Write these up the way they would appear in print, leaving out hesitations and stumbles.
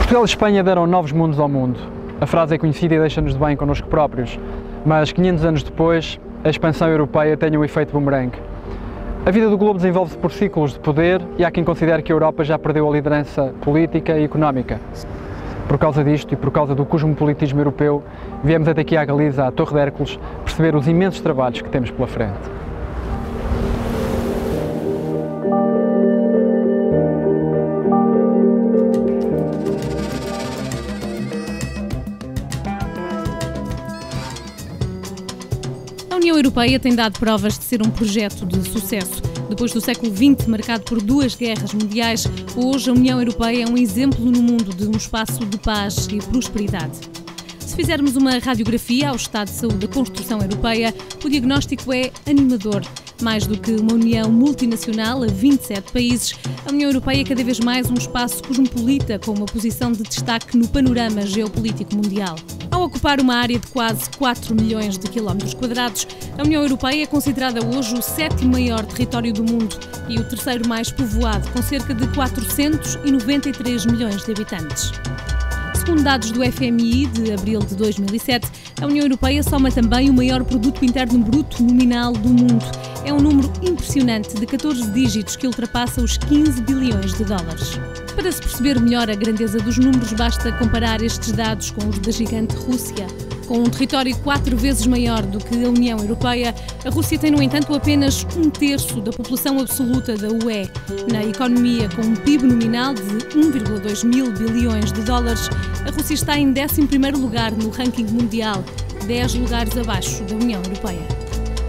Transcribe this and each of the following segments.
Portugal e Espanha deram novos mundos ao mundo. A frase é conhecida e deixa-nos de bem connosco próprios, mas 500 anos depois, a expansão europeia tem um efeito bumerangue. A vida do globo desenvolve-se por ciclos de poder e há quem considere que a Europa já perdeu a liderança política e económica. Por causa disto e por causa do cosmopolitismo europeu, viemos até aqui à Galiza, à Torre de Hércules, perceber os imensos trabalhos que temos pela frente. A União Europeia tem dado provas de ser um projeto de sucesso. Depois do século XX, marcado por 2 guerras mundiais, hoje a União Europeia é um exemplo no mundo de um espaço de paz e prosperidade. Se fizermos uma radiografia ao estado de saúde da construção europeia, o diagnóstico é animador. Mais do que uma união multinacional a 27 países, a União Europeia é cada vez mais um espaço cosmopolita com uma posição de destaque no panorama geopolítico mundial. Ao ocupar uma área de quase 4 milhões de quilómetros quadrados, a União Europeia é considerada hoje o 7º maior território do mundo e o 3º mais povoado, com cerca de 493 milhões de habitantes. Segundo dados do FMI de abril de 2007, a União Europeia soma também o maior produto interno bruto nominal do mundo. É um número impressionante de 14 dígitos que ultrapassa os 15 bilhões de dólares. Para se perceber melhor a grandeza dos números, basta comparar estes dados com os da gigante Rússia. Com um território 4 vezes maior do que a União Europeia, a Rússia tem, no entanto, apenas 1/3 da população absoluta da UE. Na economia, com um PIB nominal de 1,2 mil bilhões de dólares, a Rússia está em 11º lugar no ranking mundial, 10 lugares abaixo da União Europeia.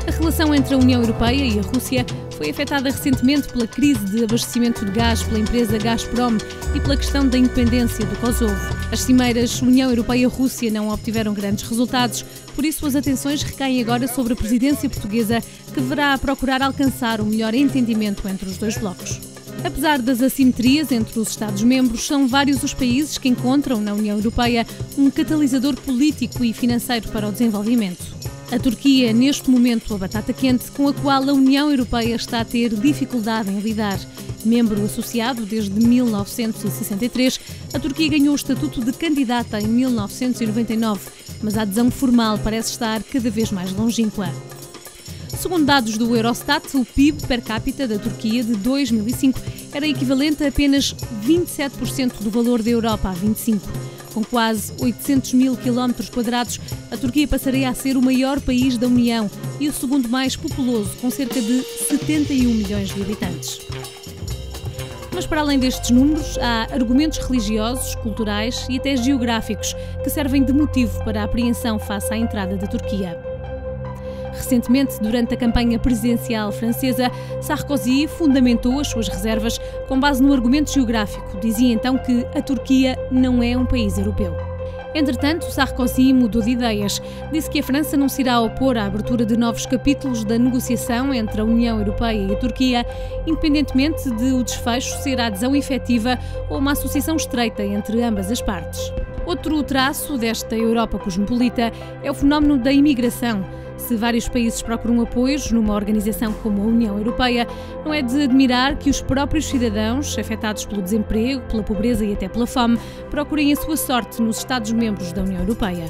A relação entre a União Europeia e a Rússia foi afetada recentemente pela crise de abastecimento de gás pela empresa Gazprom e pela questão da independência do Kosovo. As cimeiras União Europeia-Rússia não obtiveram grandes resultados, por isso as atenções recaem agora sobre a presidência portuguesa, que deverá procurar alcançar o melhor entendimento entre os dois blocos. Apesar das assimetrias entre os Estados-membros, são vários os países que encontram na União Europeia um catalisador político e financeiro para o desenvolvimento. A Turquia é, neste momento, a batata quente com a qual a União Europeia está a ter dificuldade em lidar. Membro associado desde 1963, a Turquia ganhou o estatuto de candidata em 1999, mas a adesão formal parece estar cada vez mais longínqua. Segundo dados do Eurostat, o PIB per capita da Turquia de 2005 era equivalente a apenas 27% do valor da Europa há 25. Com quase 800 mil quilómetros quadrados, a Turquia passaria a ser o maior país da União e o segundo mais populoso, com cerca de 71 milhões de habitantes. Mas para além destes números, há argumentos religiosos, culturais e até geográficos que servem de motivo para a apreensão face à entrada da Turquia. Recentemente, durante a campanha presidencial francesa, Sarkozy fundamentou as suas reservas com base no argumento geográfico. Dizia então que a Turquia não é um país europeu. Entretanto, Sarkozy mudou de ideias. Disse que a França não se irá opor à abertura de novos capítulos da negociação entre a União Europeia e a Turquia, independentemente de o desfecho ser a adesão efetiva ou uma associação estreita entre ambas as partes. Outro traço desta Europa cosmopolita é o fenómeno da imigração. Se vários países procuram apoios numa organização como a União Europeia, não é de admirar que os próprios cidadãos, afetados pelo desemprego, pela pobreza e até pela fome, procurem a sua sorte nos Estados-membros da União Europeia.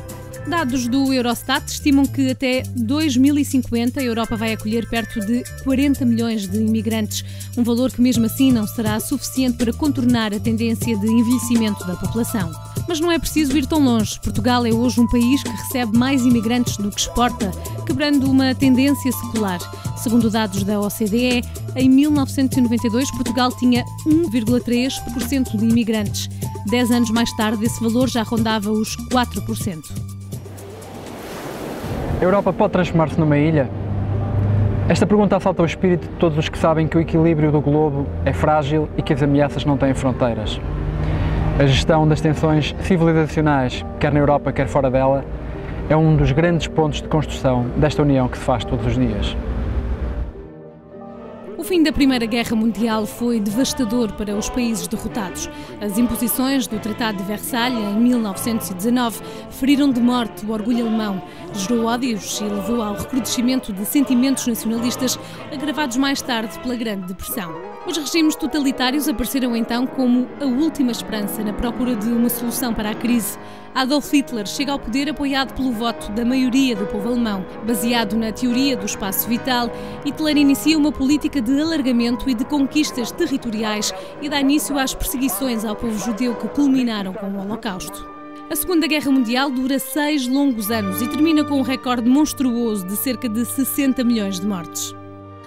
Dados do Eurostat estimam que até 2050 a Europa vai acolher perto de 40 milhões de imigrantes, um valor que mesmo assim não será suficiente para contornar a tendência de envelhecimento da população. Mas não é preciso ir tão longe. Portugal é hoje um país que recebe mais imigrantes do que exporta, quebrando uma tendência secular. Segundo dados da OCDE, em 1992 Portugal tinha 1,3% de imigrantes. 10 anos mais tarde, esse valor já rondava os 4%. A Europa pode transformar-se numa ilha? Esta pergunta assalta o espírito de todos os que sabem que o equilíbrio do globo é frágil e que as ameaças não têm fronteiras. A gestão das tensões civilizacionais, quer na Europa, quer fora dela, é um dos grandes pontos de construção desta união que se faz todos os dias. O fim da Primeira Guerra Mundial foi devastador para os países derrotados. As imposições do Tratado de Versalhes, em 1919, feriram de morte o orgulho alemão, gerou ódios e levou ao recrudescimento de sentimentos nacionalistas, agravados mais tarde pela Grande Depressão. Os regimes totalitários apareceram então como a última esperança na procura de uma solução para a crise. Adolf Hitler chega ao poder apoiado pelo voto da maioria do povo alemão. Baseado na teoria do espaço vital, Hitler inicia uma política de alargamento e de conquistas territoriais e dá início às perseguições ao povo judeu que culminaram com o Holocausto. A Segunda Guerra Mundial dura 6 longos anos e termina com um recorde monstruoso de cerca de 60 milhões de mortes.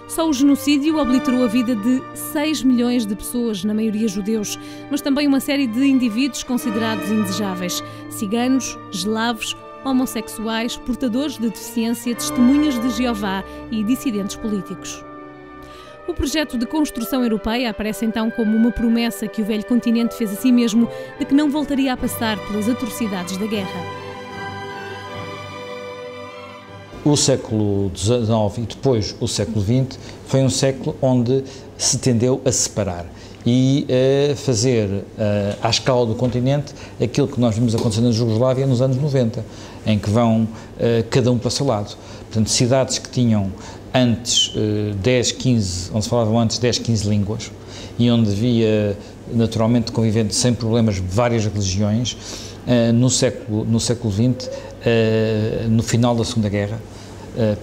Só o genocídio obliterou a vida de 6 milhões de pessoas, na maioria judeus, mas também uma série de indivíduos considerados indesejáveis: ciganos, eslavos, homossexuais, portadores de deficiência, testemunhas de Jeová e dissidentes políticos. O projeto de construção europeia aparece então como uma promessa que o velho continente fez a si mesmo de que não voltaria a passar pelas atrocidades da guerra. O século XIX e depois o século XX foi um século onde se tendeu a separar e a fazer à escala do continente aquilo que nós vimos acontecer na Jugoslávia nos anos 90, em que vão cada um para o seu lado. Portanto, cidades que tinham antes 10, 15, onde se falavam antes 10, 15 línguas e onde havia naturalmente convivendo sem problemas várias religiões, no século XX, no final da Segunda Guerra,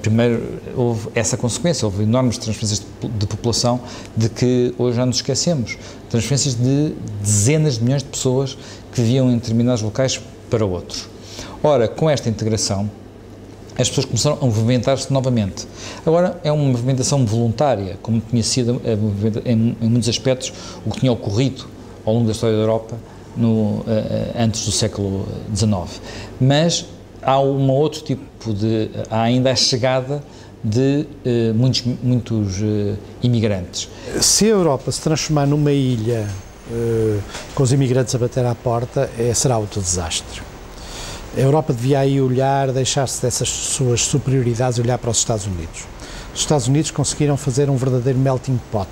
primeiro houve essa consequência, houve enormes transferências de população de que hoje já nos esquecemos, transferências de dezenas de milhões de pessoas que viviam em determinados locais para outros. Ora, com esta integração, as pessoas começaram a movimentar-se novamente. Agora é uma movimentação voluntária, como tinha sido em muitos aspectos o que tinha ocorrido ao longo da história da Europa antes do século XIX. Mas há outro tipo de... há ainda a chegada de muitos imigrantes. Se a Europa se transformar numa ilha com os imigrantes a bater à porta, será outro desastre. A Europa devia aí deixar-se dessas suas superioridades e olhar para os Estados Unidos. Os Estados Unidos conseguiram fazer um verdadeiro melting pot.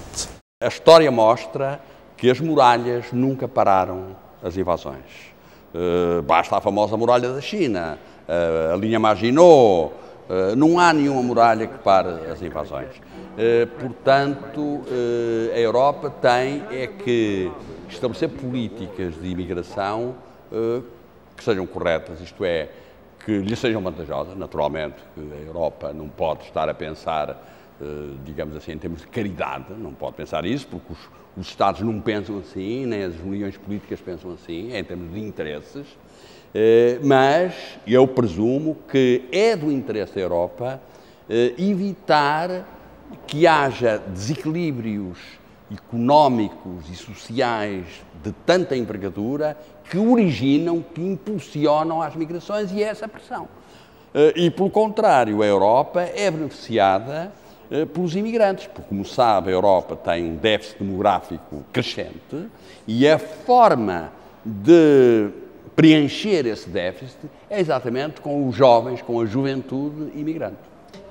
A história mostra que as muralhas nunca pararam as invasões. Basta a famosa muralha da China, a linha Maginot, não há nenhuma muralha que pare as invasões. Portanto, a Europa tem que estabelecer políticas de imigração que sejam corretas, isto é, que lhe sejam vantajosas, naturalmente, que a Europa não pode estar a pensar, digamos assim, em termos de caridade, não pode pensar isso, porque os Estados não pensam assim, nem as uniões políticas pensam assim, em termos de interesses, mas eu presumo que é do interesse da Europa evitar que haja desequilíbrios económicos e sociais de tanta envergadura que originam, que impulsionam as migrações e essa pressão. E, pelo contrário, a Europa é beneficiada pelos imigrantes, porque, como sabe, a Europa tem um déficit demográfico crescente e a forma de preencher esse déficit é exatamente com os jovens, com a juventude imigrante.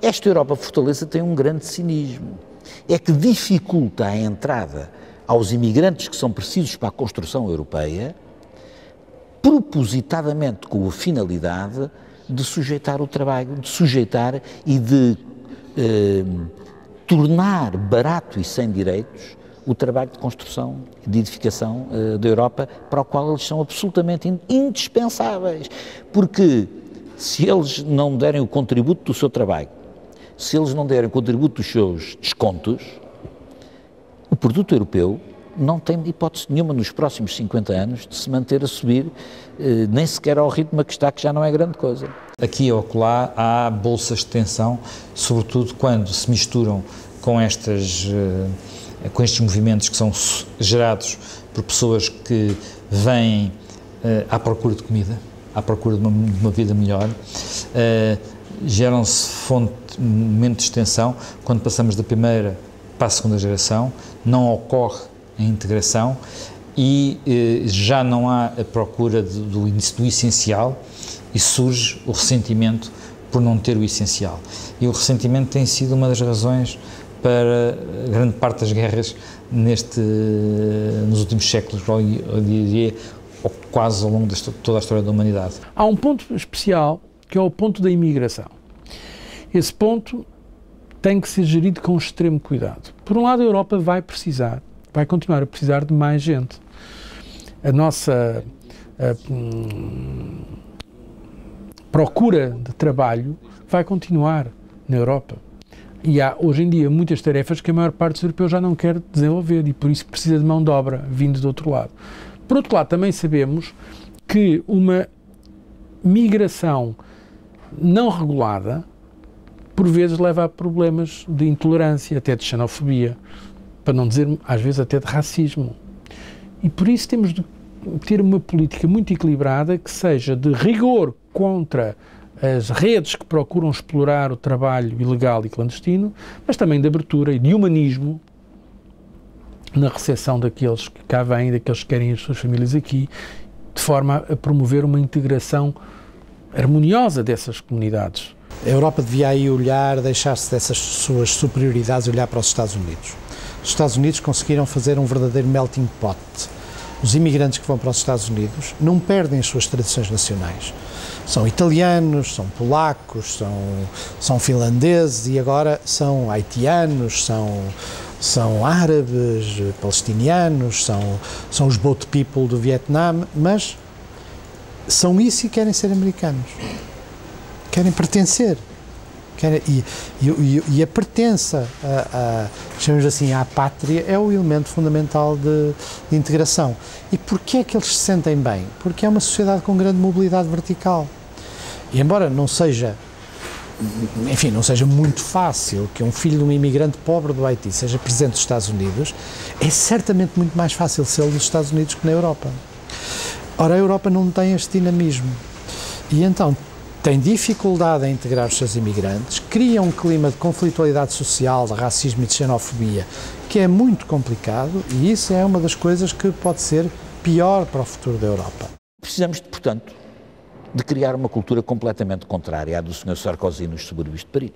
Esta Europa Fortaleza tem um grande cinismo, é que dificulta a entrada aos imigrantes que são precisos para a construção europeia, propositadamente com a finalidade de sujeitar o trabalho, de sujeitar e de tornar barato e sem direitos o trabalho de construção, de edificação da Europa, para o qual eles são absolutamente indispensáveis. Porque se eles não derem o contributo do seu trabalho, se eles não derem o contributo dos seus descontos, o produto europeu não tem hipótese nenhuma nos próximos 50 anos de se manter a subir, nem sequer ao ritmo que está, que já não é grande coisa. Aqui ou acolá há bolsas de tensão, sobretudo quando se misturam com estes movimentos que são gerados por pessoas que vêm à procura de comida, à procura de uma vida melhor. Geram-se momentos de tensão quando passamos da primeira para a segunda geração, não ocorre a integração e já não há a procura do essencial e surge o ressentimento por não ter o essencial. E o ressentimento tem sido uma das razões para grande parte das guerras nos últimos séculos, eu diria, ou quase ao longo de toda a história da humanidade. Há um ponto especial, que é o ponto da imigração. Esse ponto tem que ser gerido com extremo cuidado. Por um lado, a Europa vai continuar a precisar de mais gente. A nossa procura de trabalho vai continuar na Europa. E há, hoje em dia, muitas tarefas que a maior parte dos europeus já não quer desenvolver e, por isso, precisa de mão de obra vindo do outro lado. Por outro lado, também sabemos que uma migração não regulada, por vezes, leva a problemas de intolerância, até de xenofobia, para não dizer, às vezes, até de racismo. E, por isso, temos de ter uma política muito equilibrada que seja de rigor contra as redes que procuram explorar o trabalho ilegal e clandestino, mas também de abertura e de humanismo na recepção daqueles que cá vêm, daqueles que querem as suas famílias aqui, de forma a promover uma integração harmoniosa dessas comunidades. A Europa devia aí deixar-se dessas suas superioridades e olhar para os Estados Unidos. Os Estados Unidos conseguiram fazer um verdadeiro melting pot. Os imigrantes que vão para os Estados Unidos não perdem as suas tradições nacionais. São italianos, são polacos, são finlandeses e agora são haitianos, são árabes, palestinianos, são os boat people do Vietnã, mas são isso e querem ser americanos. Querem pertencer. E a pertença, chamamos assim, à pátria é o elemento fundamental de integração. E porquê é que eles se sentem bem? Porque é uma sociedade com grande mobilidade vertical. E embora não seja muito fácil que um filho de um imigrante pobre do Haiti seja presidente dos Estados Unidos, é certamente muito mais fácil ser nos Estados Unidos que na Europa. Ora, a Europa não tem este dinamismo. E então tem dificuldade em integrar os seus imigrantes, cria um clima de conflitualidade social, de racismo e de xenofobia, que é muito complicado, e isso é uma das coisas que pode ser pior para o futuro da Europa. Precisamos, portanto, de criar uma cultura completamente contrária à do Sr. Sarkozy nos subúrbios de Paris.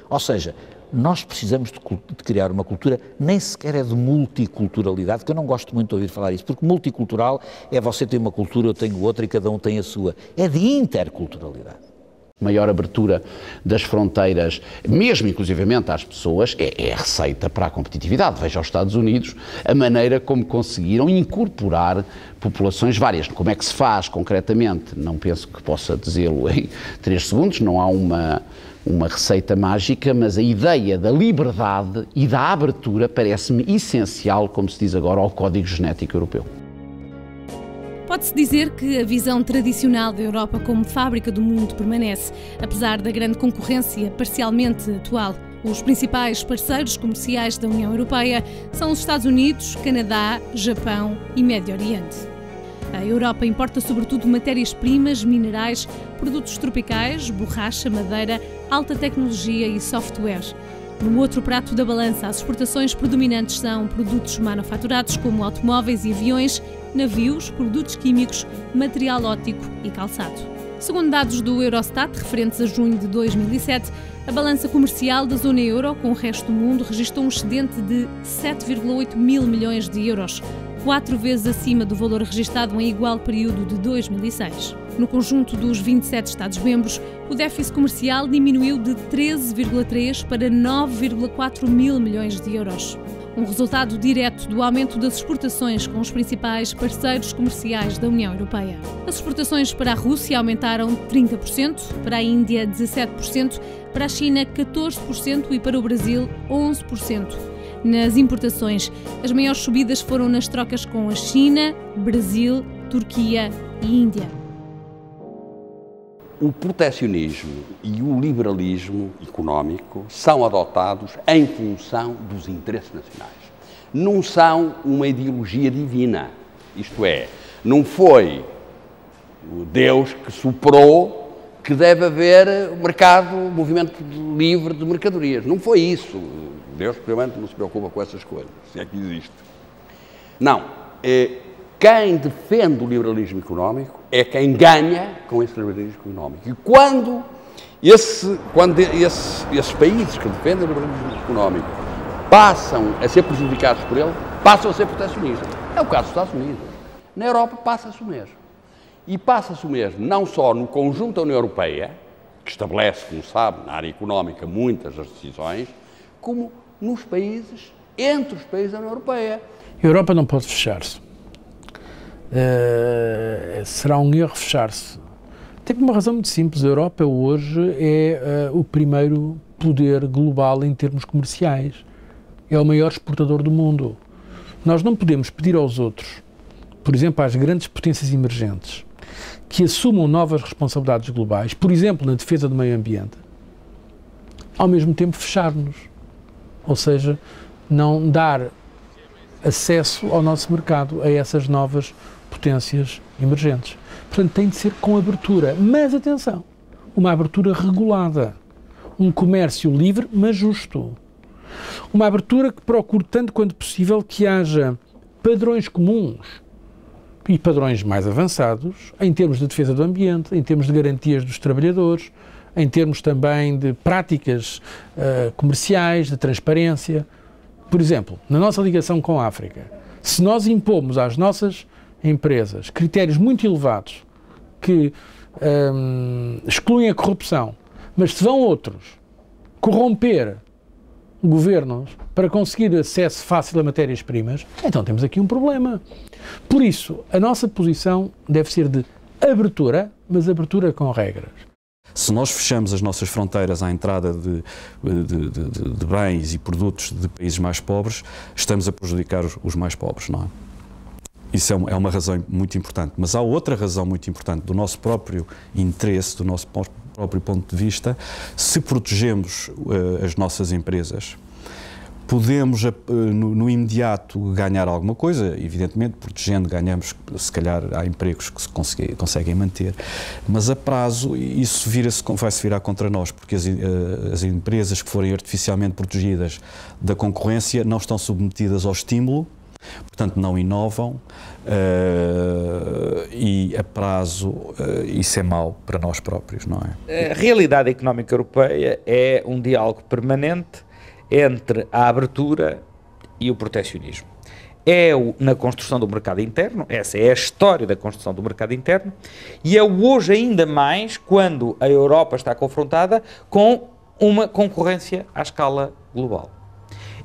Ou seja, nós precisamos de criar uma cultura, nem sequer é de multiculturalidade, que eu não gosto muito de ouvir falar isso, porque multicultural é você tem uma cultura, eu tenho outra e cada um tem a sua. É de interculturalidade. Maior abertura das fronteiras, mesmo inclusivamente às pessoas, é a receita para a competitividade. Veja os Estados Unidos, a maneira como conseguiram incorporar populações várias. Como é que se faz concretamente? Não penso que possa dizê-lo em 3 segundos, não há uma receita mágica, mas a ideia da liberdade e da abertura parece-me essencial, como se diz agora, ao código genético europeu. Pode-se dizer que a visão tradicional da Europa como fábrica do mundo permanece, apesar da grande concorrência parcialmente atual. Os principais parceiros comerciais da União Europeia são os Estados Unidos, Canadá, Japão e Médio Oriente. A Europa importa sobretudo matérias-primas, minerais, produtos tropicais, borracha, madeira, alta tecnologia e software. No outro prato da balança, as exportações predominantes são produtos manufaturados como automóveis e aviões, navios, produtos químicos, material óptico e calçado. Segundo dados do Eurostat, referentes a junho de 2007, a balança comercial da zona euro com o resto do mundo registrou um excedente de 7,8 mil milhões de euros, 4 vezes acima do valor registado em igual período de 2006. No conjunto dos 27 Estados-membros, o déficit comercial diminuiu de 13,3 para 9,4 mil milhões de euros. Um resultado direto do aumento das exportações com os principais parceiros comerciais da União Europeia. As exportações para a Rússia aumentaram 30%, para a Índia 17%, para a China 14% e para o Brasil 11%. Nas importações, as maiores subidas foram nas trocas com a China, Brasil, Turquia e Índia. O protecionismo e o liberalismo económico são adotados em função dos interesses nacionais. Não são uma ideologia divina, isto é, não foi Deus que soprou que deve haver mercado, movimento livre de mercadorias. Não foi isso. Deus, primeiramente, não se preocupa com essas coisas, se é que existe. Não. Quem defende o liberalismo económico é quem ganha com esse liberalismo económico. E quando esses países que defendem o liberalismo económico passam a ser prejudicados por ele, passam a ser protecionistas. É o caso dos Estados Unidos. Na Europa passa-se o mesmo. E passa-se o mesmo não só no conjunto da União Europeia, que estabelece, como sabe, na área económica muitas das decisões, como nos países, entre os países da União Europeia. A Europa não pode fechar-se. Será um erro fechar-se. Tem uma razão muito simples. A Europa hoje é o primeiro poder global em termos comerciais. É o maior exportador do mundo. Nós não podemos pedir aos outros, por exemplo, às grandes potências emergentes, que assumam novas responsabilidades globais, por exemplo, na defesa do meio ambiente, ao mesmo tempo fechar-nos. Ou seja, não dar acesso ao nosso mercado a essas novas potências emergentes. Portanto, tem de ser com abertura, mas atenção, uma abertura regulada, um comércio livre, mas justo. Uma abertura que procure, tanto quanto possível, que haja padrões comuns e padrões mais avançados em termos de defesa do ambiente, em termos de garantias dos trabalhadores, em termos também de práticas comerciais, de transparência. Por exemplo, na nossa ligação com a África, se nós impomos às nossas empresas critérios muito elevados que excluem a corrupção, mas se vão outros corromper governos para conseguir acesso fácil a matérias-primas, então temos aqui um problema. Por isso, a nossa posição deve ser de abertura, mas abertura com regras. Se nós fechamos as nossas fronteiras à entrada de bens e produtos de países mais pobres, estamos a prejudicar os mais pobres, não é? Isso é uma razão muito importante. Mas há outra razão muito importante do nosso próprio interesse, do nosso próprio ponto de vista. Se protegemos as nossas empresas, podemos no imediato ganhar alguma coisa, evidentemente, protegendo ganhamos, se calhar há empregos que se conseguem manter, mas a prazo isso vai-se virar contra nós, porque as empresas que forem artificialmente protegidas da concorrência não estão submetidas ao estímulo, portanto não inovam e a prazo isso é mau para nós próprios, não é? A realidade económica europeia é um diálogo permanente entre a abertura e o protecionismo. Na construção do mercado interno, essa é a história da construção do mercado interno, e é hoje ainda mais quando a Europa está confrontada com uma concorrência à escala global.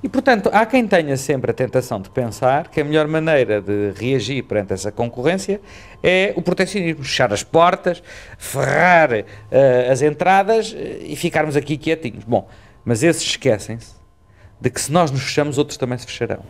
E, portanto, há quem tenha sempre a tentação de pensar que a melhor maneira de reagir perante essa concorrência é o protecionismo, fechar as portas, ferrar as entradas e ficarmos aqui quietinhos. Bom, mas esses esquecem-se de que se nós nos fechamos, outros também se fecharão.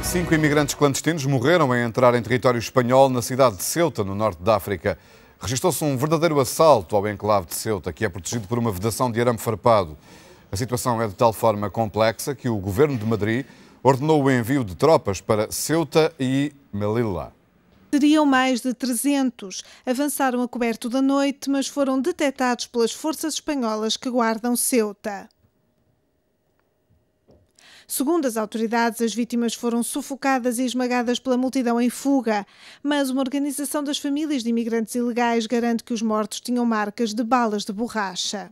Cinco imigrantes clandestinos morreram em entrar em território espanhol na cidade de Ceuta, no norte da África. Registrou-se um verdadeiro assalto ao enclave de Ceuta, que é protegido por uma vedação de arame farpado. A situação é de tal forma complexa que o governo de Madrid ordenou o envio de tropas para Ceuta e Melilla. Seriam mais de 300. Avançaram a coberto da noite, mas foram detectados pelas forças espanholas que guardam Ceuta. Segundo as autoridades, as vítimas foram sufocadas e esmagadas pela multidão em fuga, mas uma organização das famílias de imigrantes ilegais garante que os mortos tinham marcas de balas de borracha.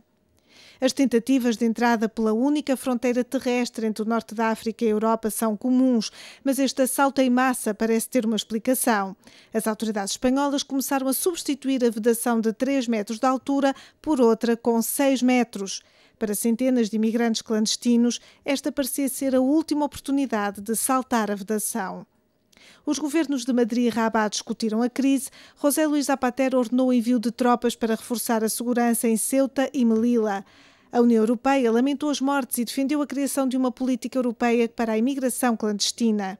As tentativas de entrada pela única fronteira terrestre entre o norte da África e a Europa são comuns, mas este assalto em massa parece ter uma explicação. As autoridades espanholas começaram a substituir a vedação de 3 metros de altura por outra com 6 metros. Para centenas de imigrantes clandestinos, esta parecia ser a última oportunidade de saltar a vedação. Os governos de Madrid e Rabat discutiram a crise. José Luís Zapatero ordenou o envio de tropas para reforçar a segurança em Ceuta e Melilla. A União Europeia lamentou as mortes e defendeu a criação de uma política europeia para a imigração clandestina.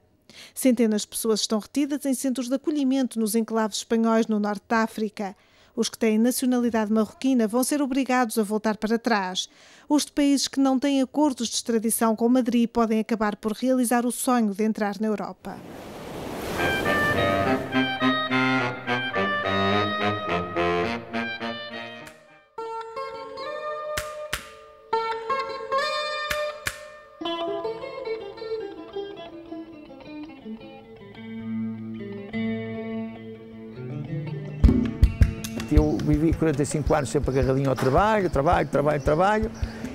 Centenas de pessoas estão retidas em centros de acolhimento nos enclaves espanhóis no norte da África. Os que têm nacionalidade marroquina vão ser obrigados a voltar para trás. Os de países que não têm acordos de extradição com Madrid podem acabar por realizar o sonho de entrar na Europa. vivi 45 anos sempre agarradinho ao trabalho,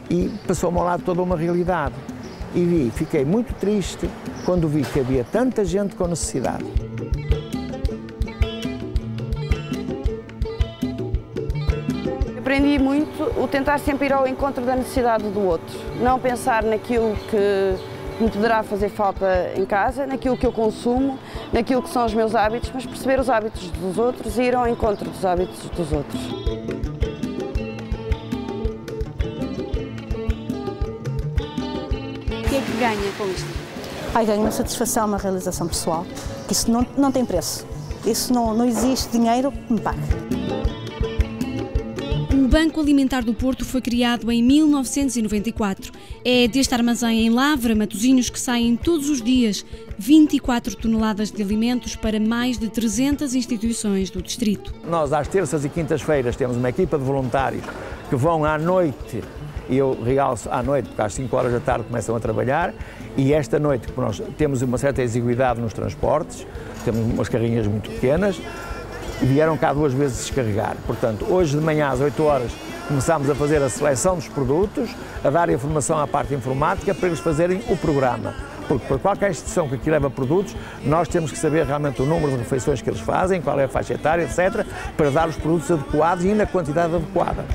e passou-me ao lado toda uma realidade. E fiquei muito triste quando vi que havia tanta gente com necessidade. Aprendi muito o tentar sempre ir ao encontro da necessidade do outro, não pensar naquilo que me poderá fazer falta em casa, naquilo que eu consumo, naquilo que são os meus hábitos, mas perceber os hábitos dos outros e ir ao encontro dos hábitos dos outros. O que é que ganha com isto? Ganho uma satisfação, uma realização pessoal. Isso não tem preço. Isso não existe dinheiro que me pague. O Banco Alimentar do Porto foi criado em 1994. É deste armazém em Lavra, Matosinhos, que saem todos os dias 24 toneladas de alimentos para mais de 300 instituições do distrito. Nós, às terças e quintas-feiras, temos uma equipa de voluntários que vão à noite, e eu realço à noite, porque às 5 horas da tarde começam a trabalhar, e esta noite, porque nós temos uma certa exiguidade nos transportes, temos umas carrinhas muito pequenas, vieram cá 2 vezes descarregar. Portanto, hoje de manhã às 8 horas começámos a fazer a seleção dos produtos, a dar informação à parte informática para eles fazerem o programa. Porque para qualquer instituição que aqui leva produtos, nós temos que saber realmente o número de refeições que eles fazem, qual é a faixa etária, etc., para dar os produtos adequados e na quantidade adequada.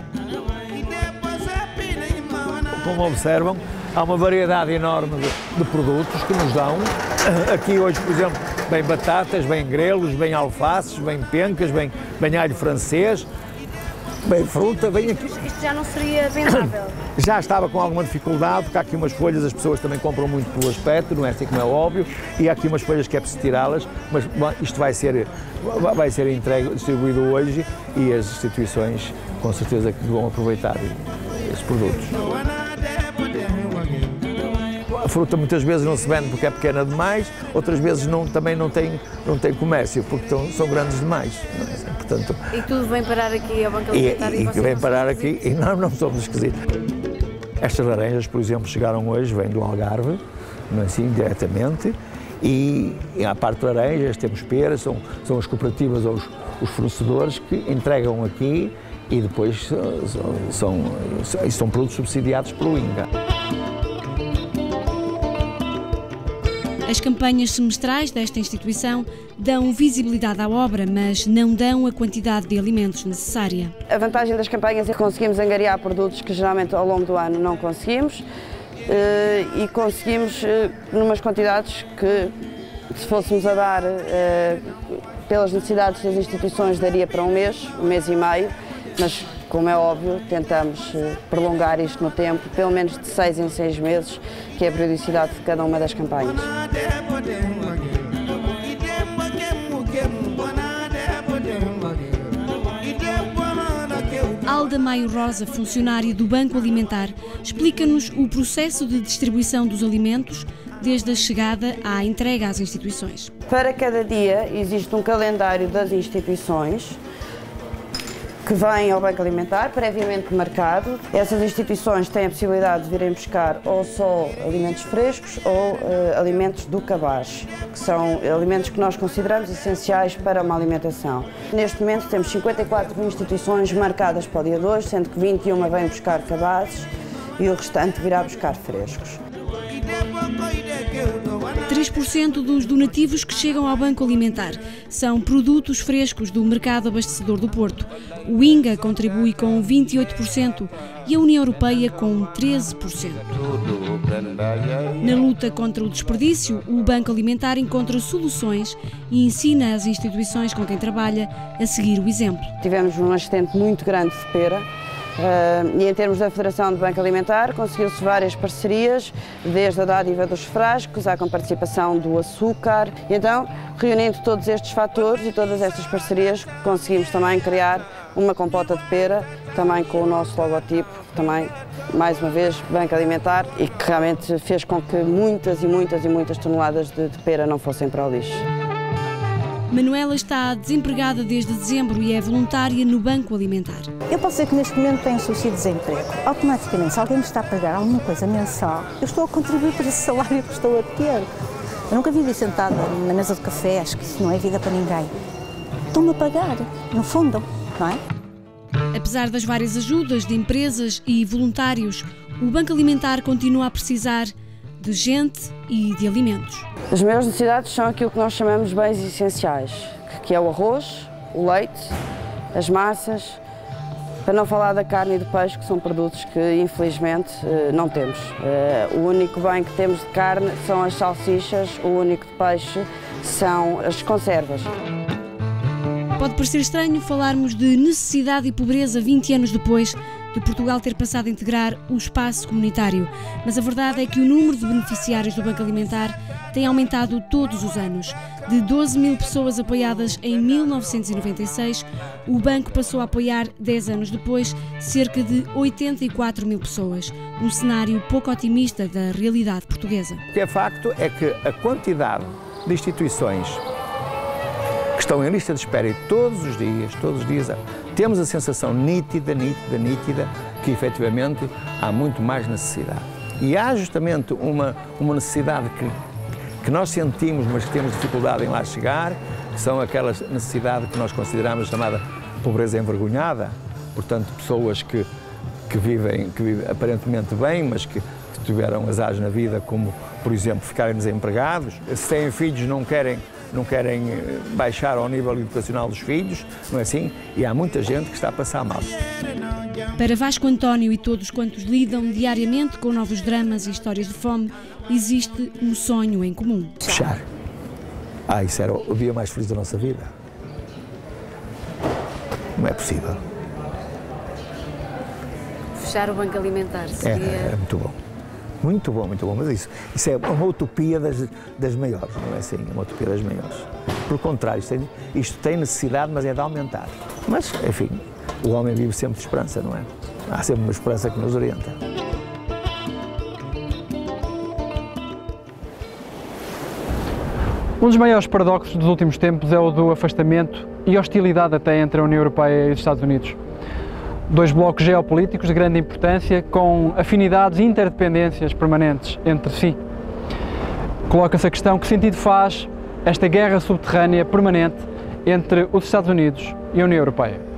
Como observam, há uma variedade enorme de produtos que nos dão. Aqui hoje, por exemplo, vem batatas, vem grelos, vem alfaces, vem pencas, vem alho francês, vem fruta, vem aqui. Isto já não seria vendável? Já estava com alguma dificuldade, porque há aqui umas folhas, as pessoas também compram muito pelo aspecto, não é assim como é óbvio, e há aqui umas folhas que é preciso tirá-las, mas bom, isto vai ser entregue, distribuído hoje, e as instituições com certeza que vão aproveitar estes produtos. A fruta muitas vezes não se vende porque é pequena demais, outras vezes também não tem comércio, porque são grandes demais. Portanto, e tudo vem parar aqui ao Banco Alimentar e vem parar aqui, e não somos esquisitos. Estas laranjas, por exemplo, chegaram hoje, vêm do Algarve, não é assim, diretamente, e à parte de laranjas temos peras, são as cooperativas ou os fornecedores que entregam aqui e depois são produtos subsidiados pelo INGA. As campanhas semestrais desta instituição dão visibilidade à obra, mas não dão a quantidade de alimentos necessária. A vantagem das campanhas é que conseguimos angariar produtos que geralmente ao longo do ano não conseguimos e conseguimos numas quantidades que, se fôssemos a dar pelas necessidades das instituições, daria para um mês e meio, mas como é óbvio, tentamos prolongar isto no tempo, pelo menos de 6 em 6 meses, que é a periodicidade de cada uma das campanhas. Alda Maio Rosa, funcionária do Banco Alimentar, explica-nos o processo de distribuição dos alimentos desde a chegada à entrega às instituições. Para cada dia existe um calendário das instituições que vem ao Banco Alimentar, previamente marcado. Essas instituições têm a possibilidade de virem buscar ou só alimentos frescos ou alimentos do cabaz, que são alimentos que nós consideramos essenciais para uma alimentação. Neste momento temos 54 instituições marcadas para o dia de hoje, sendo que 21 vêm buscar cabazes e o restante virá buscar frescos. 3% dos donativos que chegam ao Banco Alimentar são produtos frescos do mercado abastecedor do Porto. O INGA contribui com 28% e a União Europeia com 13%. Na luta contra o desperdício, o Banco Alimentar encontra soluções e ensina as instituições com quem trabalha a seguir o exemplo. Tivemos um excedente muito grande de pera. E em termos da Federação do Banco Alimentar, conseguiu-se várias parcerias, desde a dádiva dos frascos à participação do açúcar. E então, reunindo todos estes fatores e todas estas parcerias, conseguimos também criar uma compota de pera, também com o nosso logotipo, também, mais uma vez, Banco Alimentar, e que realmente fez com que muitas toneladas de pera não fossem para o lixo. Manuela está desempregada desde dezembro e é voluntária no Banco Alimentar. Eu posso dizer que neste momento tenho subsídio de desemprego. Automaticamente, se alguém me está a pagar alguma coisa mensal, eu estou a contribuir para esse salário que estou a ter. Eu nunca vivi sentada na mesa de café, acho que isso não é vida para ninguém. Estão-me a pagar, no fundo, não é? Apesar das várias ajudas de empresas e voluntários, o Banco Alimentar continua a precisar de gente e de alimentos. As maiores necessidades são aquilo que nós chamamos de bens essenciais, que é o arroz, o leite, as massas, para não falar da carne e do peixe, que são produtos que infelizmente não temos. O único bem que temos de carne são as salsichas, o único de peixe são as conservas. Pode parecer estranho falarmos de necessidade e pobreza 20 anos depois de Portugal ter passado a integrar o espaço comunitário, mas a verdade é que o número de beneficiários do Banco Alimentar tem aumentado todos os anos. De 12 mil pessoas apoiadas em 1996, o banco passou a apoiar 10 anos depois cerca de 84 mil pessoas, um cenário pouco otimista da realidade portuguesa. O que é facto é que a quantidade de instituições que estão em lista de espera e todos os dias, temos a sensação nítida, que efetivamente há muito mais necessidade. E há justamente uma necessidade que nós sentimos, mas que temos dificuldade em lá chegar, que são aquelas necessidades que nós consideramos chamada pobreza envergonhada, portanto, pessoas que vivem aparentemente bem, mas que tiveram azares na vida, como, por exemplo, ficarem desempregados. Se têm filhos, não querem baixar ao nível educacional dos filhos, não é assim? E há muita gente que está a passar mal. Para Vasco António e todos quantos lidam diariamente com novos dramas e histórias de fome, existe um sonho em comum. Fechar. Isso era o dia mais feliz da nossa vida. Não é possível. Fechar o Banco Alimentar seria... É muito bom. Muito bom, mas isso é uma utopia das maiores, não é assim? Uma utopia das maiores. Pelo contrário, isto tem necessidade, mas é de aumentar. Mas, enfim, o homem vive sempre de esperança, não é? Há sempre uma esperança que nos orienta. Um dos maiores paradoxos dos últimos tempos é o do afastamento e hostilidade até entre a União Europeia e os Estados Unidos. Dois blocos geopolíticos de grande importância, com afinidades e interdependências permanentes entre si. Coloca-se a questão: que sentido faz esta guerra subterrânea permanente entre os Estados Unidos e a União Europeia?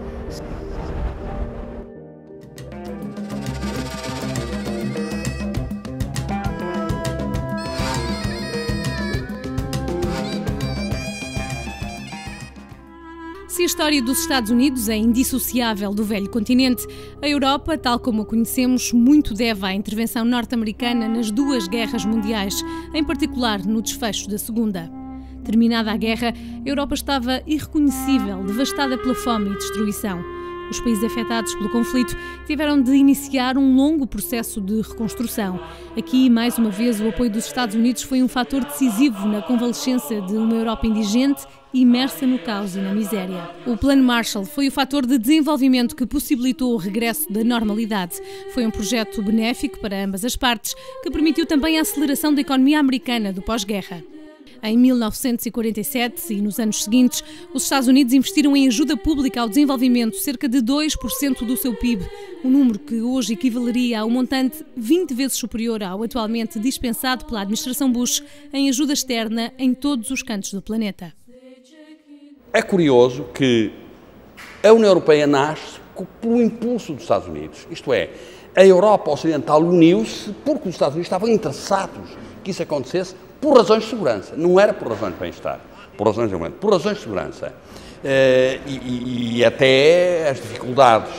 Se a história dos Estados Unidos é indissociável do velho continente, a Europa, tal como a conhecemos, muito deve à intervenção norte-americana nas duas guerras mundiais, em particular no desfecho da Segunda. Terminada a guerra, a Europa estava irreconhecível, devastada pela fome e destruição. Os países afetados pelo conflito tiveram de iniciar um longo processo de reconstrução. Aqui, mais uma vez, o apoio dos Estados Unidos foi um fator decisivo na convalescença de uma Europa indigente, imersa no caos e na miséria. O Plano Marshall foi o fator de desenvolvimento que possibilitou o regresso da normalidade. Foi um projeto benéfico para ambas as partes, que permitiu também a aceleração da economia americana do pós-guerra. Em 1947 e nos anos seguintes, os Estados Unidos investiram em ajuda pública ao desenvolvimento cerca de 2% do seu PIB, um número que hoje equivaleria a um montante 20 vezes superior ao atualmente dispensado pela administração Bush em ajuda externa em todos os cantos do planeta. É curioso que a União Europeia nasce pelo impulso dos Estados Unidos, isto é, a Europa Ocidental uniu-se porque os Estados Unidos estavam interessados que isso acontecesse por razões de segurança, não era por razões de bem-estar, por razões de segurança. E até as dificuldades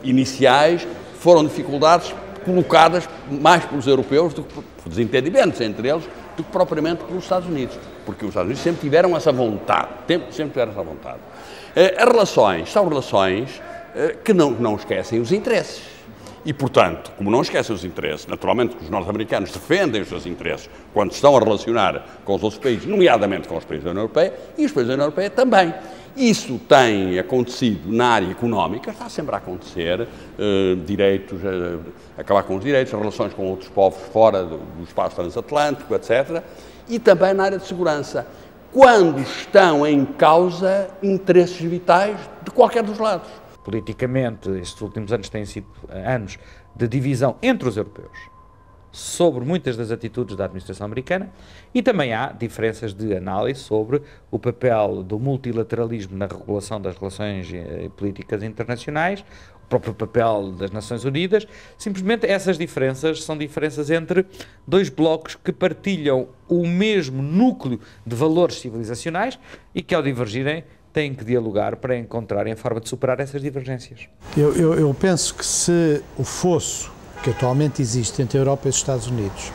iniciais foram dificuldades colocadas mais pelos europeus, por desentendimentos entre eles, do que propriamente pelos Estados Unidos, porque os Estados Unidos sempre tiveram essa vontade, As relações são relações que não esquecem os interesses. E, portanto, como não esquecem os interesses, naturalmente que os norte-americanos defendem os seus interesses quando estão a relacionar com os outros países, nomeadamente com os países da União Europeia, e os países da União Europeia também. Isso tem acontecido na área económica, está sempre a acontecer, direitos, acabar com os direitos, relações com outros povos fora do espaço transatlântico, etc. E também na área de segurança, quando estão em causa interesses vitais de qualquer dos lados. Politicamente, estes últimos anos têm sido anos de divisão entre os europeus. sobre muitas das atitudes da administração americana, e também há diferenças de análise sobre o papel do multilateralismo na regulação das relações políticas internacionais, o próprio papel das Nações Unidas. Simplesmente essas diferenças são diferenças entre dois blocos que partilham o mesmo núcleo de valores civilizacionais e que, ao divergirem, têm que dialogar para encontrarem a forma de superar essas divergências. Eu penso que se o fosso que atualmente existe entre a Europa e os Estados Unidos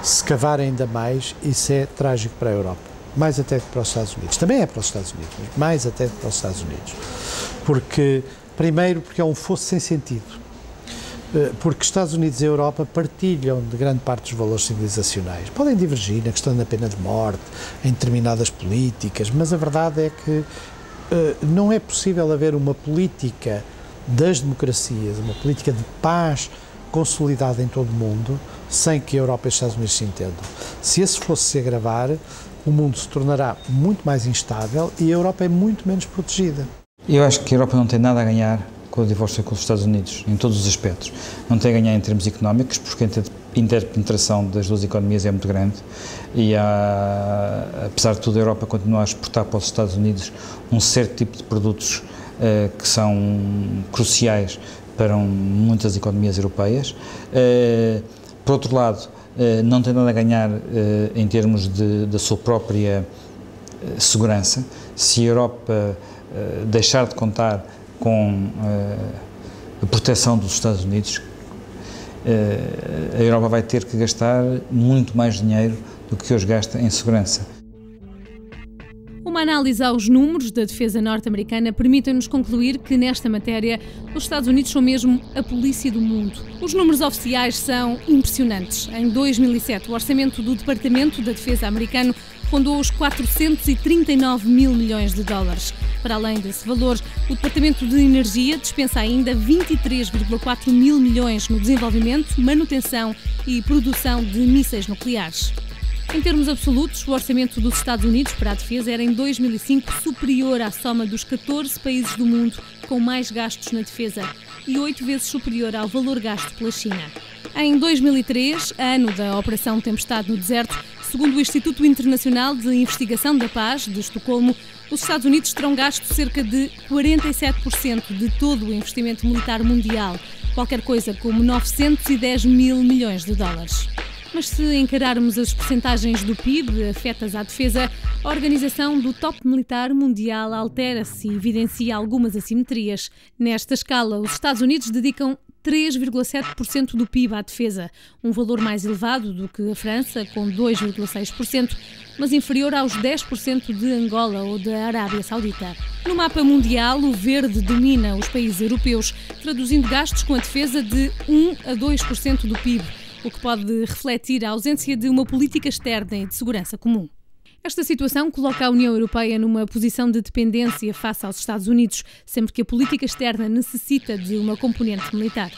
se cavar ainda mais, isso é trágico para a Europa. Mais até que para os Estados Unidos. Também é para os Estados Unidos, mas mais até que para os Estados Unidos. Primeiro, porque é um fosso sem sentido. Porque Estados Unidos e Europa partilham de grande parte dos valores civilizacionais. Podem divergir na questão da pena de morte, em determinadas políticas, mas a verdade é que não é possível haver uma política das democracias, uma política de paz consolidada em todo o mundo, sem que a Europa e os Estados Unidos se entendam. Se esse fosse se agravar, o mundo se tornará muito mais instável e a Europa é muito menos protegida. Eu acho que a Europa não tem nada a ganhar com o divórcio com os Estados Unidos, em todos os aspectos. Não tem a ganhar em termos económicos, porque a interpenetração das duas economias é muito grande e, apesar de tudo, a Europa continua a exportar para os Estados Unidos um certo tipo de produtos que são cruciais para muitas economias europeias. Por outro lado, não tem nada a ganhar em termos da sua própria segurança. Se a Europa deixar de contar com a proteção dos Estados Unidos, a Europa vai ter que gastar muito mais dinheiro do que hoje gasta em segurança. Uma análise aos números da defesa norte-americana permite-nos concluir que, nesta matéria, os Estados Unidos são mesmo a polícia do mundo. Os números oficiais são impressionantes. Em 2007, o orçamento do Departamento da Defesa americano rondou os 439 mil milhões de dólares. Para além desse valor, o Departamento de Energia dispensa ainda 23,4 mil milhões no desenvolvimento, manutenção e produção de mísseis nucleares. Em termos absolutos, o orçamento dos Estados Unidos para a defesa era em 2005 superior à soma dos 14 países do mundo com mais gastos na defesa e 8 vezes superior ao valor gasto pela China. Em 2003, ano da Operação Tempestade no Deserto, segundo o Instituto Internacional de Investigação da Paz de Estocolmo, os Estados Unidos terão gasto cerca de 47% de todo o investimento militar mundial, qualquer coisa como 910 mil milhões de dólares. Mas se encararmos as percentagens do PIB afetas à defesa, a organização do top militar mundial altera-se e evidencia algumas assimetrias. Nesta escala, os Estados Unidos dedicam 3,7% do PIB à defesa, um valor mais elevado do que a França, com 2,6%, mas inferior aos 10% de Angola ou da Arábia Saudita. No mapa mundial, o verde domina os países europeus, traduzindo gastos com a defesa de 1 a 2% do PIB, o que pode refletir a ausência de uma política externa e de segurança comum. Esta situação coloca a União Europeia numa posição de dependência face aos Estados Unidos, sempre que a política externa necessita de uma componente militar.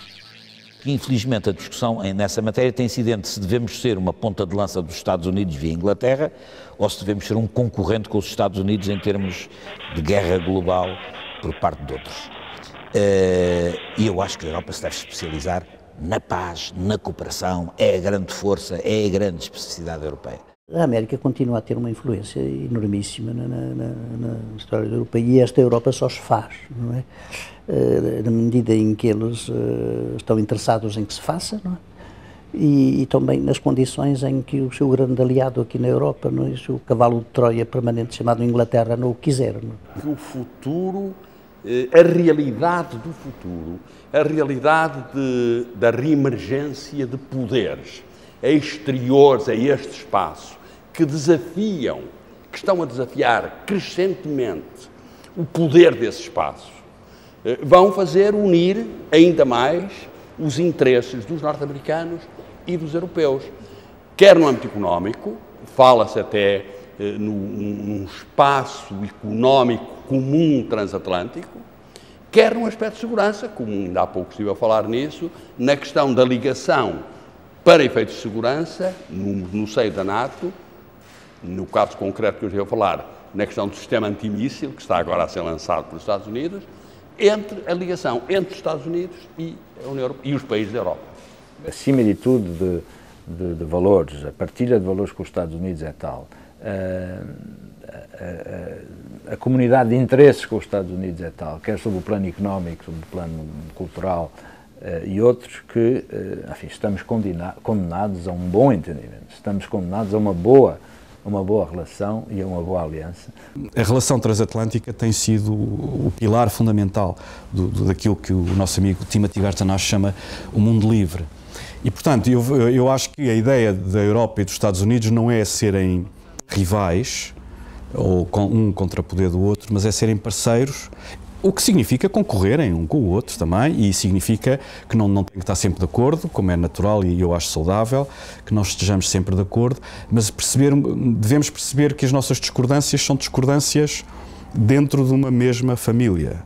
Infelizmente, a discussão nessa matéria tem sido entre se devemos ser uma ponta de lança dos Estados Unidos via Inglaterra ou se devemos ser um concorrente com os Estados Unidos em termos de guerra global por parte de outros. E eu acho que a Europa se deve especializar na paz, na cooperação, é a grande força, é a grande especificidade europeia. A América continua a ter uma influência enormíssima na história europeia e esta Europa só se faz, não é? Na medida em que eles estão interessados em que se faça, não é? E também nas condições em que o seu grande aliado aqui na Europa, não é? O seu cavalo de Troia permanente chamado Inglaterra não o quiser. Não é? O futuro, a realidade do futuro, a realidade da reemergência de poderes exteriores a este espaço, que estão a desafiar crescentemente o poder desse espaço, vão fazer unir ainda mais os interesses dos norte-americanos e dos europeus. Quer no âmbito económico, fala-se até num espaço económico comum transatlântico, quer num aspecto de segurança, como ainda há pouco estive a falar nisso, na questão da ligação para efeitos de segurança, no seio da NATO, no caso concreto que eu já vou falar, na questão do sistema antimíssil, que está agora a ser lançado pelos Estados Unidos, a ligação entre os Estados Unidos e a União Europeia, e os países da Europa. Acima de tudo, de valores, a partilha de valores com os Estados Unidos é tal, a comunidade de interesses com os Estados Unidos é tal, quer sobre o plano económico, sobre o plano cultural e outros, que enfim, estamos condenados a um bom entendimento, estamos condenados a uma boa relação e a uma boa aliança. A relação transatlântica tem sido o pilar fundamental daquilo que o nosso amigo Timothy Garton chama o mundo livre. E, portanto, eu acho que a ideia da Europa e dos Estados Unidos não é serem rivais, ou um contra o poder do outro, mas é serem parceiros, o que significa concorrerem um com o outro também, e significa que não tem que estar sempre de acordo, como é natural e eu acho saudável, que nós estejamos sempre de acordo, mas devemos perceber que as nossas discordâncias são discordâncias dentro de uma mesma família.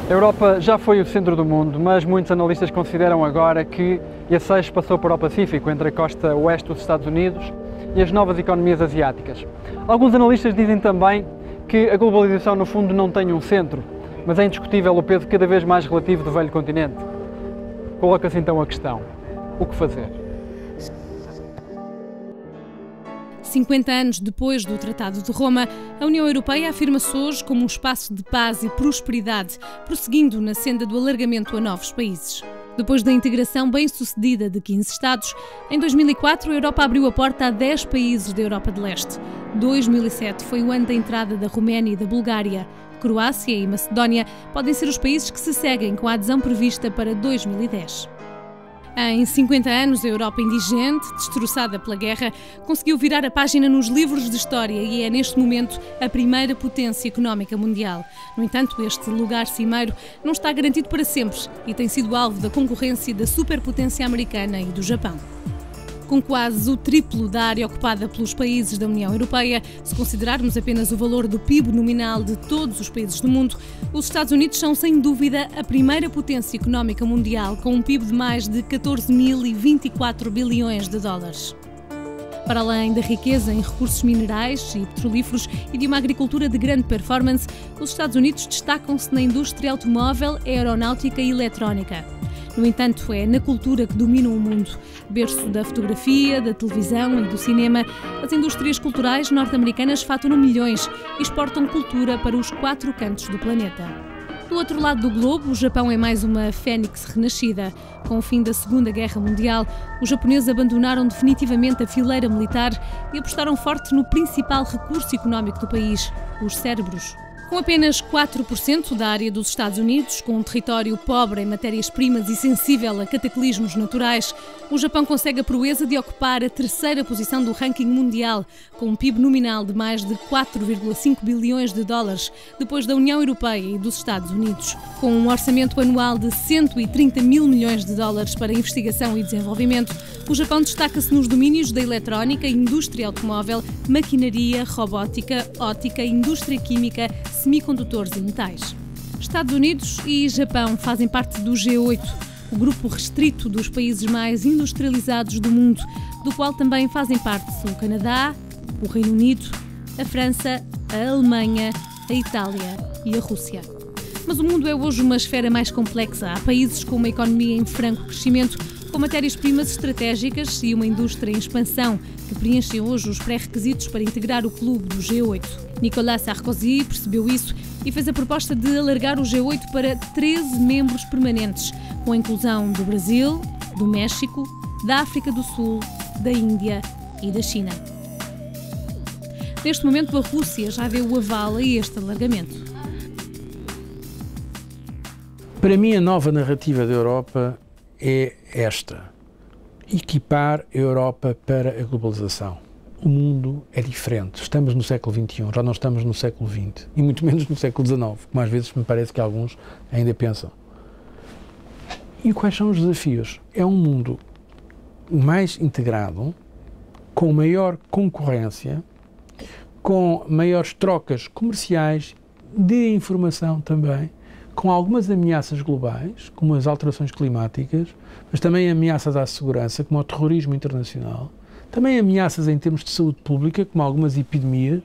A Europa já foi o centro do mundo, mas muitos analistas consideram agora que esse eixo passou para o Pacífico, entre a costa oeste dos Estados Unidos e as novas economias asiáticas. Alguns analistas dizem também que a globalização no fundo não tem um centro, mas é indiscutível o peso cada vez mais relativo do velho continente. Coloca-se então a questão: o que fazer? 50 anos depois do Tratado de Roma, a União Europeia afirma-se hoje como um espaço de paz e prosperidade, prosseguindo na senda do alargamento a novos países. Depois da integração bem-sucedida de 15 Estados, em 2004 a Europa abriu a porta a 10 países da Europa de Leste. 2007 foi o ano da entrada da Roménia e da Bulgária. Croácia e Macedónia podem ser os países que se seguem com a adesão prevista para 2010. Em 50 anos, a Europa indigente, destroçada pela guerra, conseguiu virar a página nos livros de história e é, neste momento, a primeira potência económica mundial. No entanto, este lugar cimeiro não está garantido para sempre e tem sido alvo da concorrência da superpotência americana e do Japão. Com quase o triplo da área ocupada pelos países da União Europeia, se considerarmos apenas o valor do PIB nominal de todos os países do mundo, os Estados Unidos são, sem dúvida, a primeira potência económica mundial, com um PIB de mais de 14.024 bilhões de dólares. Para além da riqueza em recursos minerais e petrolíferos e de uma agricultura de grande performance, os Estados Unidos destacam-se na indústria automóvel, aeronáutica e eletrónica. No entanto, é na cultura que dominam o mundo. Berço da fotografia, da televisão e do cinema, as indústrias culturais norte-americanas faturam milhões e exportam cultura para os 4 cantos do planeta. Do outro lado do globo, o Japão é mais uma fênix renascida. Com o fim da Segunda Guerra Mundial, os japoneses abandonaram definitivamente a fileira militar e apostaram forte no principal recurso económico do país, os cérebros. Com apenas 4% da área dos Estados Unidos, com um território pobre em matérias-primas e sensível a cataclismos naturais, o Japão consegue a proeza de ocupar a 3ª posição do ranking mundial, com um PIB nominal de mais de 4,5 bilhões de dólares, depois da União Europeia e dos Estados Unidos. Com um orçamento anual de 130 mil milhões de dólares para investigação e desenvolvimento, o Japão destaca-se nos domínios da eletrónica, indústria automóvel, maquinaria, robótica, ótica, indústria química, semicondutores e metais. Estados Unidos e Japão fazem parte do G8, o grupo restrito dos países mais industrializados do mundo, do qual também fazem parte o Canadá, o Reino Unido, a França, a Alemanha, a Itália e a Rússia. Mas o mundo é hoje uma esfera mais complexa. Há países com uma economia em franco crescimento, com matérias-primas estratégicas e uma indústria em expansão, que preenchem hoje os pré-requisitos para integrar o clube do G8. Nicolas Sarkozy percebeu isso e fez a proposta de alargar o G8 para 13 membros permanentes, com a inclusão do Brasil, do México, da África do Sul, da Índia e da China. Neste momento, a Rússia já deu o aval a este alargamento. Para mim, a nova narrativa da Europa é esta: equipar a Europa para a globalização. O mundo é diferente. Estamos no século XXI, já não estamos no século XX, e muito menos no século XIX, como às vezes me parece que alguns ainda pensam. E quais são os desafios? É um mundo mais integrado, com maior concorrência, com maiores trocas comerciais, de informação também, com algumas ameaças globais, como as alterações climáticas, mas também ameaças à segurança, como o terrorismo internacional, também ameaças em termos de saúde pública, como algumas epidemias,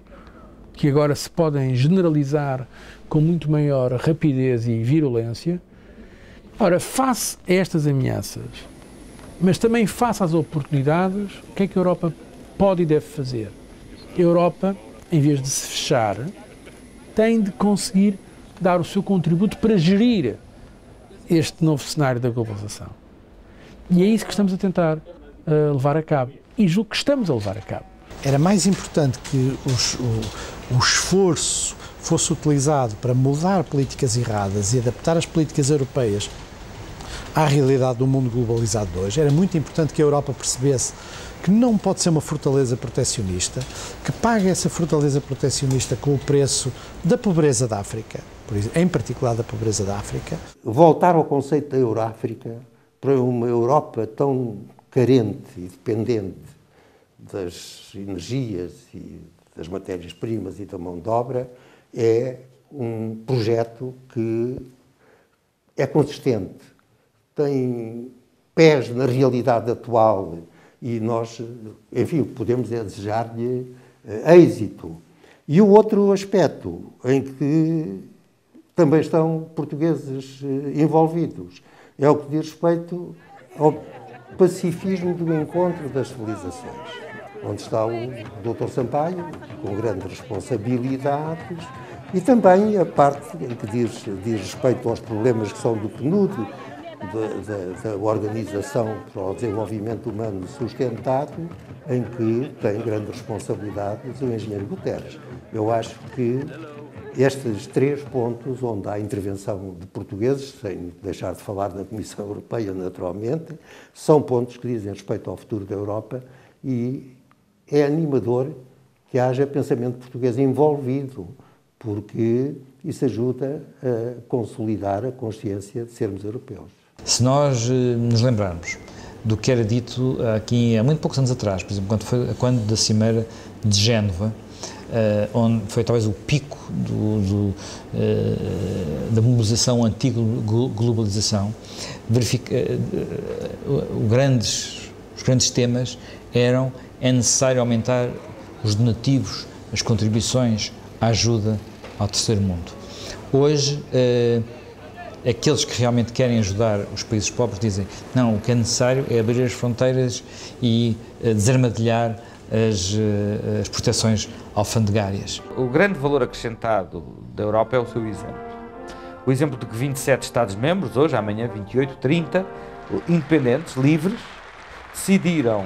que agora se podem generalizar com muito maior rapidez e virulência. Ora, face a estas ameaças, Mas também, face às oportunidades, o que é que a Europa pode e deve fazer? A Europa, em vez de se fechar, tem de conseguir dar o seu contributo para gerir este novo cenário da globalização. E é isso que estamos a tentar levar a cabo. E julgo que estamos a levar a cabo. Era mais importante que o esforço fosse utilizado para mudar políticas erradas e adaptar as políticas europeias à realidade do mundo globalizado de hoje. Era muito importante que a Europa percebesse que não pode ser uma fortaleza proteccionista, que pague essa fortaleza proteccionista com o preço da pobreza da África, em particular da pobreza da África. Voltar ao conceito da Euráfrica para uma Europa tão carente e dependente das energias e das matérias-primas e da mão de obra é um projeto que é consistente, tem pés na realidade atual e nós, enfim, o que podemos é desejar-lhe êxito. E o outro aspecto em que também estão portugueses envolvidos é o que diz respeito ao pacifismo do encontro das civilizações, onde está o Dr. Sampaio, com grandes responsabilidades, e também a parte em que diz respeito aos problemas que são do PNUD, da Organização para o Desenvolvimento Humano Sustentado, em que tem grande responsabilidade o engenheiro Guterres. Eu acho que estes 3 pontos, onde há intervenção de portugueses, sem deixar de falar da Comissão Europeia, naturalmente, são pontos que dizem respeito ao futuro da Europa e é animador que haja pensamento português envolvido, porque isso ajuda a consolidar a consciência de sermos europeus. Se nós nos lembrarmos do que era dito aqui há muito poucos anos atrás, por exemplo, quando da Cimeira de Génova, onde foi talvez o pico da mobilização anti-globalização, os grandes temas eram: é necessário aumentar os donativos, as contribuições, a ajuda ao terceiro mundo. Hoje, aqueles que realmente querem ajudar os países pobres dizem: não, o que é necessário é abrir as fronteiras e desarmadilhar as proteções alfandegárias. O grande valor acrescentado da Europa é o seu exemplo. O exemplo de que 27 Estados-membros, hoje, amanhã, 28, 30, independentes, livres, decidiram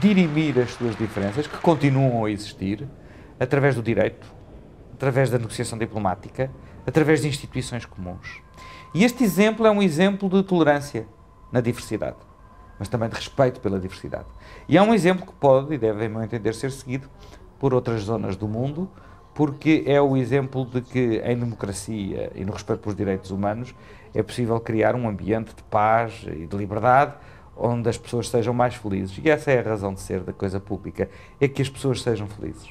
dirimir as suas diferenças, que continuam a existir, através do direito, através da negociação diplomática, através de instituições comuns. E este exemplo é um exemplo de tolerância na diversidade, mas também de respeito pela diversidade. E é um exemplo que pode e deve, a meu entender, ser seguido por outras zonas do mundo, porque é o exemplo de que em democracia e no respeito pelos direitos humanos é possível criar um ambiente de paz e de liberdade, onde as pessoas sejam mais felizes. E essa é a razão de ser da coisa pública, é que as pessoas sejam felizes.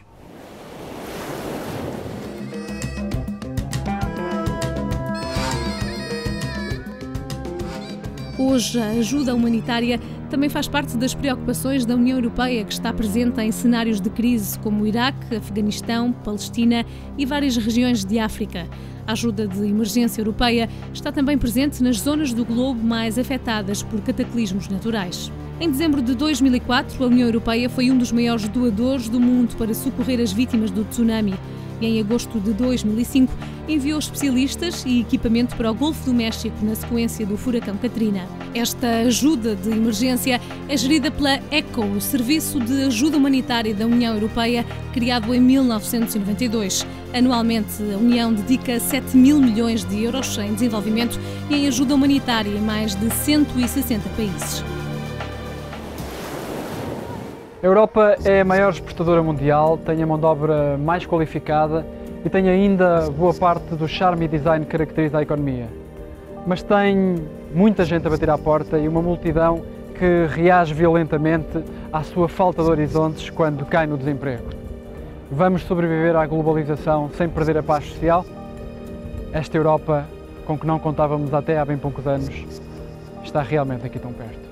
Hoje, a ajuda humanitária também faz parte das preocupações da União Europeia, que está presente em cenários de crise como o Iraque, Afeganistão, Palestina e várias regiões de África. A ajuda de emergência europeia está também presente nas zonas do globo mais afetadas por cataclismos naturais. Em dezembro de 2004, a União Europeia foi um dos maiores doadores do mundo para socorrer as vítimas do tsunami. E em agosto de 2005 enviou especialistas e equipamento para o Golfo do México na sequência do furacão Katrina. Esta ajuda de emergência é gerida pela ECHO, o Serviço de Ajuda Humanitária da União Europeia, criado em 1992. Anualmente, a União dedica 7 mil milhões de euros em desenvolvimento e em ajuda humanitária em mais de 160 países. A Europa é a maior exportadora mundial, tem a mão de obra mais qualificada e tem ainda boa parte do charme e design que caracteriza a economia. Mas tem muita gente a bater à porta e uma multidão que reage violentamente à sua falta de horizontes quando cai no desemprego. Vamos sobreviver à globalização sem perder a paz social? Esta Europa, com que não contávamos até há bem poucos anos, está realmente aqui tão perto.